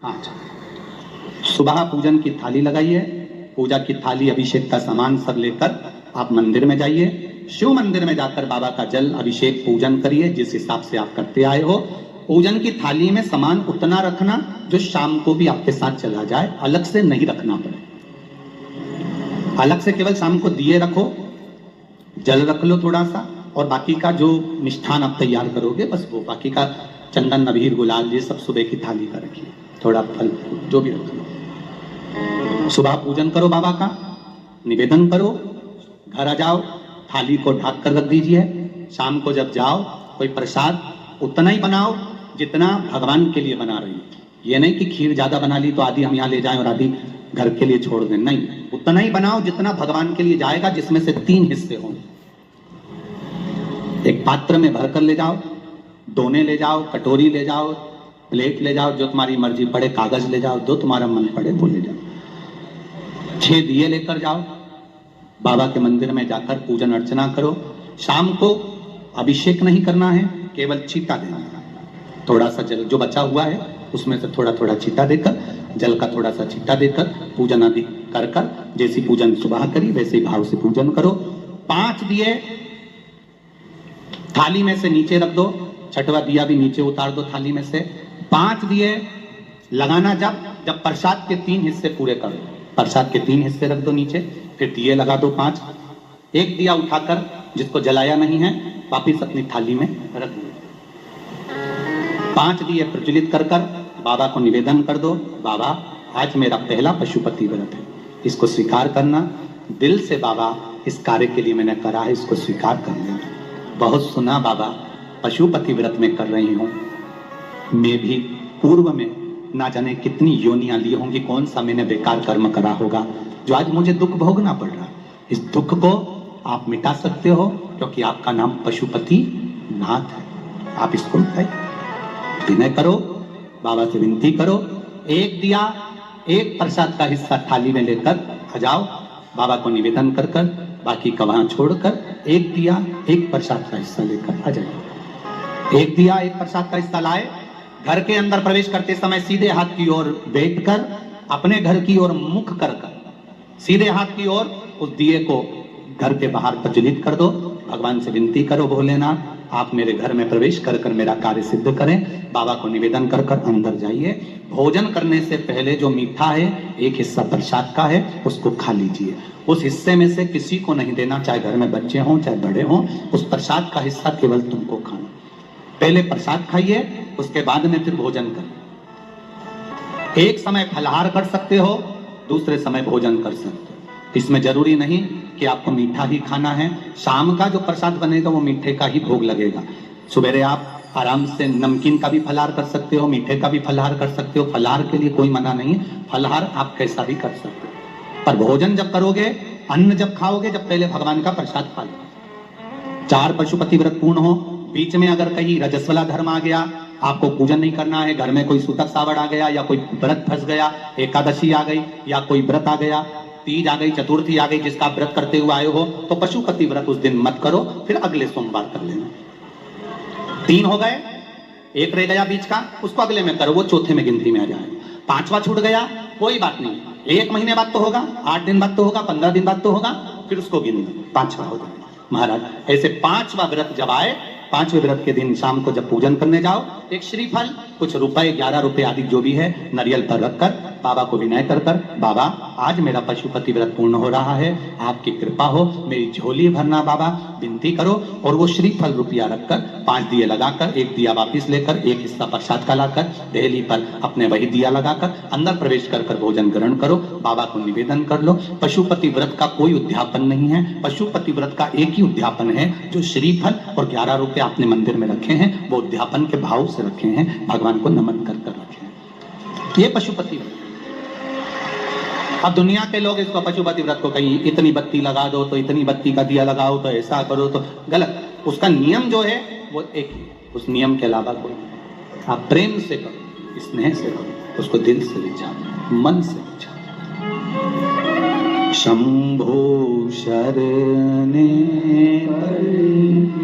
अच्छा, सुबह पूजन की थाली लगाइए। पूजा की थाली, अभिषेक का सामान सब लेकर आप मंदिर में जाइए। शिव मंदिर में जाकर बाबा का जल अभिषेक पूजन करिए जिस हिसाब से आप करते आए हो। पूजन की थाली में सामान उतना रखना जो शाम को भी आपके साथ चला जाए, अलग से नहीं रखना पड़े। अलग से केवल शाम को दिए रखो, जल रख लो थोड़ा सा, और बाकी का जो मिष्ठान आप तैयार करोगे बस वो, बाकी का चंदन अबीर गुलाल ये सब सुबह की थाली का रखिए, थोड़ा फल जो भी रख लो। सुबह पूजन करो बाबा का, निवेदन करो, घर आ जाओ, थाली को ढक कर रख दीजिए। शाम को जब जाओ कोई प्रसाद उतना ही बनाओ जितना भगवान के लिए बना रही हो। ये नहीं कि खीर ज्यादा बना ली तो आधी हम यहाँ ले जाएं और आधी घर के लिए छोड़ दें, नहीं, उतना ही बनाओ जितना भगवान के लिए जाएगा, जिसमें से 3 हिस्से हों। एक पात्र में भरकर ले जाओ, दोने ले जाओ, कटोरी ले जाओ, प्लेट ले जाओ, जो तुम्हारी मर्जी पड़े, कागज ले जाओ, जो तुम्हारा मन पड़े वो ले जाओ। 6 दिए लेकर जाओ, बाबा के मंदिर में जाकर पूजन अर्चना करो। शाम को अभिषेक नहीं करना है, केवल छीटा देना है। थोड़ा सा जल जो बचा हुआ है उसमें से थोड़ा थोड़ा छीटा देकर, जल का थोड़ा सा छीटा देकर पूजन आदि कर कर, जैसी पूजन सुबह करी वैसे ही भाव से पूजन करो। 5 दिए थाली में से नीचे रख दो, 6वां दिया भी नीचे उतार दो थाली में से। 5 दिए लगाना जब प्रसाद के 3 हिस्से पूरे कर दो, प्रसाद के 3 हिस्से रख दो नीचे, फिर दिए लगा दो 5। एक दिया उठाकर जिसको जलाया नहीं है वापिस अपनी थाली में रख दो। 5 दिए प्रज्वलित कर कर बाबा को निवेदन कर दो, बाबा आज मेरा पहला पशुपति व्रत है, इसको स्वीकार करना। दिल से बाबा इस कार्य के लिए मैंने करा है, इसको स्वीकार कर लेना। बहुत सुना बाबा पशुपति व्रत में कर रही हूँ, मैं भी पूर्व में ना जाने कितनी योनियां ली होंगी, कौन सा मैंने बेकार कर्म करा होगा जो आज मुझे दुख भोगना पड़ रहा है। इस दुख को आप मिटा सकते हो क्योंकि आपका नाम पशुपति नाथ है। आप इसको विनय करो, बाबा से विनती करो। एक दिया, एक प्रसाद का हिस्सा थाली में लेकर आ जाओ, बाबा को निवेदन कर कर, बाकी का वहां छोड़कर एक दिया एक प्रसाद का हिस्सा लेकर आ जाए। एक दिया एक प्रसाद का हिस्सा लाए, घर के अंदर प्रवेश करते समय सीधे हाथ की ओर बैठकर, अपने घर की ओर मुख कर कर सीधे हाथ की ओर उस दिए को घर के बाहर प्रज्वलित कर दो। भगवान से विनती करो, भोलेनाथ आप मेरे घर में प्रवेश कर कर मेरा कार्य सिद्ध करें। बाबा को निवेदन कर कर अंदर जाइए। भोजन करने से पहले जो मीठा है, एक हिस्सा प्रसाद का है, उसको खा लीजिए। उस हिस्से में से किसी को नहीं देना, चाहे घर में बच्चे हों चाहे बड़े हों, उस प्रसाद का हिस्सा केवल तुमको खाना। पहले प्रसाद खाइए, उसके बाद में फिर भोजन करिए। एक समय फलाहार कर सकते हो, दूसरे समय भोजन कर सकते हो। इसमें जरूरी नहीं कि आपको मीठा ही खाना है। शाम का जो प्रसाद बनेगा वो मीठे का ही भोग लगेगा। सुबेरे आप आराम से नमकीन का भी फलाहार कर सकते हो, मीठे का भी फलाहार कर सकते हो। फलाहार के लिए कोई मना नहीं है, फलाहार आप कैसा भी कर सकते हो। पर भोजन जब करोगे, अन्न जब खाओगे, जब पहले भगवान का प्रसाद खा लो। 4 पशुपति व्रत पूर्ण हो। बीच में अगर कहीं रजस्वला धर्म आ गया, आपको पूजन नहीं करना है, घर में कोई सूतक सावड़ आ गया, या कोई व्रत फंस गया, एकादशी आ गई, या कोई व्रत आ गया, तीज आ गई, चतुर्थी आ गई, जिसका व्रत करते हुए आए हो, तो पशुपति व्रत उस दिन मत करो, फिर अगले सोमवार कर लेना। 3 हो गए, एक रह गया बीच का, उसको अगले में करो, वो चौथे में गिनती में आ जाए। 5वां छूट गया, कोई बात नहीं, 1 महीने बाद तो होगा, 8 दिन बाद तो होगा, 15 दिन बाद तो होगा, फिर उसको गिन लो, 5वां हो जाए। महाराज ऐसे 5वां व्रत जब आए, 5वें व्रत के दिन शाम को जब पूजन करने जाओ, एक श्रीफल, कुछ रुपए, 11 रुपए आदि जो भी है, नारियल पर रखकर बाबा को विनय कर कर, बाबा आज मेरा पशुपति व्रत पूर्ण हो रहा है, आपकी कृपा हो, मेरी झोली भरना बाबा, विनती करो। और वो श्रीफल रुपया रखकर 5 दिए लगाकर, एक दिया वापिस लेकर, एक हिस्सा प्रसाद का लाकर देहली पर अपने वही दिया लगाकर अंदर प्रवेश कर कर भोजन ग्रहण करो। बाबा को निवेदन कर लो। पशुपति व्रत का कोई उद्यापन नहीं है, पशुपति व्रत का एक ही उद्यापन है, जो श्रीफल और 11 रुपए आपने मंदिर में रखे हैं, वो उद्यापन के भाव से रखे हैं, भगवान को नमन कर कर रखे हैं। ये पशुपति व्रत। अब दुनिया के लोग इसको पशुपति व्रत को कहीं इतनी बत्ती लगा दो, तो इतनी बत्ती का दिया लगाओ, तो ऐसा करो, तो गलत। उसका नियम जो है वो एक ही, उस नियम के अलावा कोई। आप प्रेम से करो, स्नेह से करो, उसको दिल से विचारो, मन से विचारो। शंभो शरणे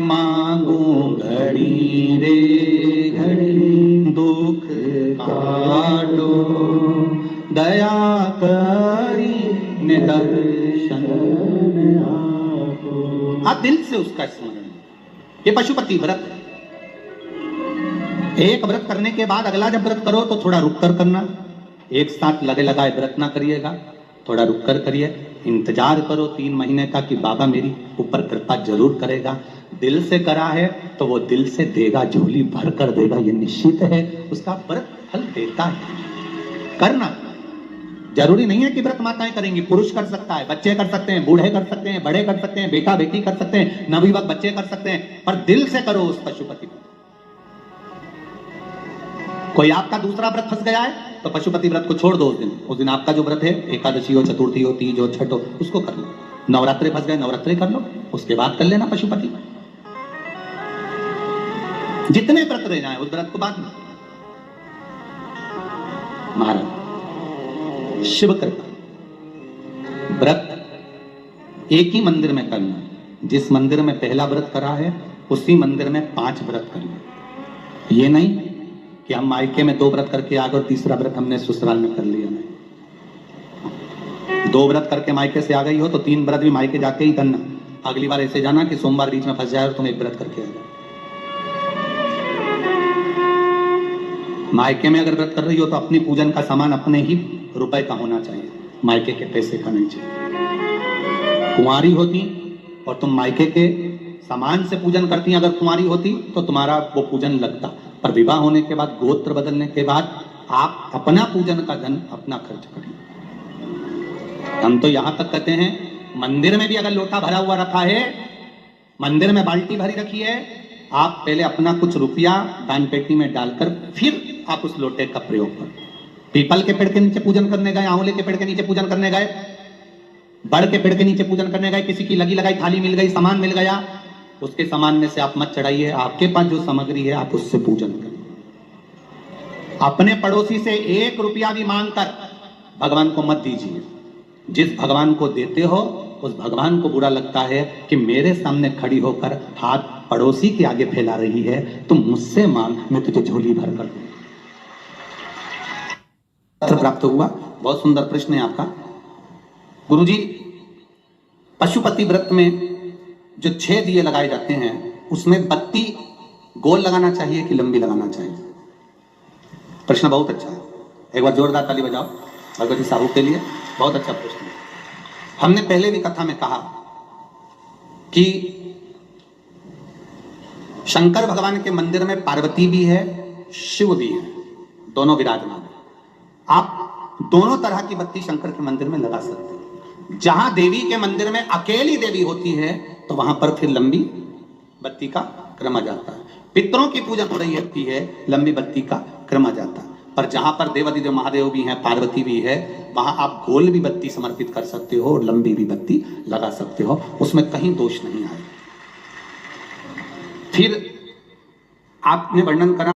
मांगो घड़ी रे घड़ी, दुख काट दो, दया करी निदर्शन आपो। आप दिल से उसका स्मरण, ये पशुपति व्रत है। एक व्रत करने के बाद अगला जब व्रत करो तो थोड़ा रुक कर करना, एक साथ लगे लगाए व्रत ना करिएगा, थोड़ा रुक कर करिए, इंतजार करो 3 महीने का कि बाबा मेरी ऊपर कृपा जरूर करेगा। दिल से करा है तो वो दिल से देगा, झोली भर कर देगा, ये निश्चित है, उसका व्रत फल देता है। करना जरूरी नहीं है कि व्रत माताएं करेंगी, पुरुष कर सकता है, बच्चे कर सकते हैं, बूढ़े कर सकते हैं, बड़े कर सकते हैं, बेटा बेटी कर सकते हैं, नवयुवक बच्चे कर सकते हैं, पर दिल से करो उस पशुपति को। कोई आपका दूसरा व्रत फंस गया है तो पशुपति व्रत को छोड़ दो उस दिन आपका जो व्रत है, एकादशी हो, चतुर्थी हो, तीज हो, छठ हो, उसको कर लो। नवरात्रे फंस गए, नवरात्रे कर लो, उसके बाद कर लेना पशुपति। जितने व्रत रह जाए उस व्रत को बाद में। महाराज शिव कृपा व्रत एक ही मंदिर में करना, जिस मंदिर में पहला व्रत करा है उसी मंदिर में 5 व्रत करना। ये नहीं कि हम मायके में 2 व्रत करके आ गए और तीसरा व्रत हमने ससुराल में कर लिया। नहीं, 2 व्रत करके मायके से आ गई हो तो 3 व्रत भी मायके जाके ही करना। अगली बार ऐसे जाना कि सोमवार बीच में फंस जाए और तुम 1 व्रत करके आ जाओ। मायके में अगर व्रत कर रही हो तो अपनी पूजन का सामान अपने ही रुपए का होना चाहिए, मायके के पैसे का नहीं चाहिए। कुंवारी होती और तुम मायके के सामान से पूजन करती, अगर कुंवारी होती तो तुम्हारा वो पूजन लगता, पर विवाह होने के बाद, गोत्र बदलने के बाद आप अपना पूजन का धन अपना खर्च करिए। हम तो यहां तक कहते हैं मंदिर में भी अगर लोटा भरा हुआ रखा है, मंदिर में बाल्टी भरी रखी है, आप पहले अपना कुछ रुपया दान पेटी में डालकर फिर आप उस लोटे का प्रयोग करें। पीपल के पेड़ के नीचे पूजन करने गए, आंवले के पेड़ के नीचे पूजन करने गए, बड़ के पेड़ के नीचे पूजन करने गए, किसी की लगी लगाई थाली मिल गई, सामान मिल गया, उसके सामान में से आप मत चढ़ाइए। आपके पास जो सामग्री है आप उससे पूजन करें। अपने पड़ोसी से 1 रुपया भी मांगकर भगवान को मत दीजिए। जिस भगवान को देते हो उस भगवान को बुरा लगता है कि मेरे सामने खड़ी होकर हाथ पड़ोसी के आगे फैला रही है, तुम मुझसे मांग, मैं तुझे झोली भर कर दूं। पत्र प्राप्त हुआ, बहुत सुंदर प्रश्न है आपका। गुरुजी, पशुपति व्रत में जो 6 दिए लगाए जाते हैं उसमें बत्ती गोल लगाना चाहिए कि लंबी लगाना चाहिए? प्रश्न बहुत अच्छा है, एक बार जोरदार ताली बजाओ भगवती साहू के लिए, बहुत अच्छा प्रश्न है। हमने पहले भी कथा में कहा कि शंकर भगवान के मंदिर में पार्वती भी है, शिव भी है, दोनों विराजमान है। आप दोनों तरह की बत्ती शंकर के मंदिर में लगा सकते हैं। जहां देवी के मंदिर में अकेली देवी होती है तो वहां पर फिर लंबी बत्ती का क्रम आ जाता है। पितरों की पूजा हो रही होती है, लंबी बत्ती का क्रम आ जाता है। पर जहां पर देवादिदेव महादेव भी हैं, पार्वती भी है, वहां आप गोल भी बत्ती समर्पित कर सकते हो और लंबी भी बत्ती लगा सकते हो, उसमें कहीं दोष नहीं आएगा। फिर आपने वर्णन करा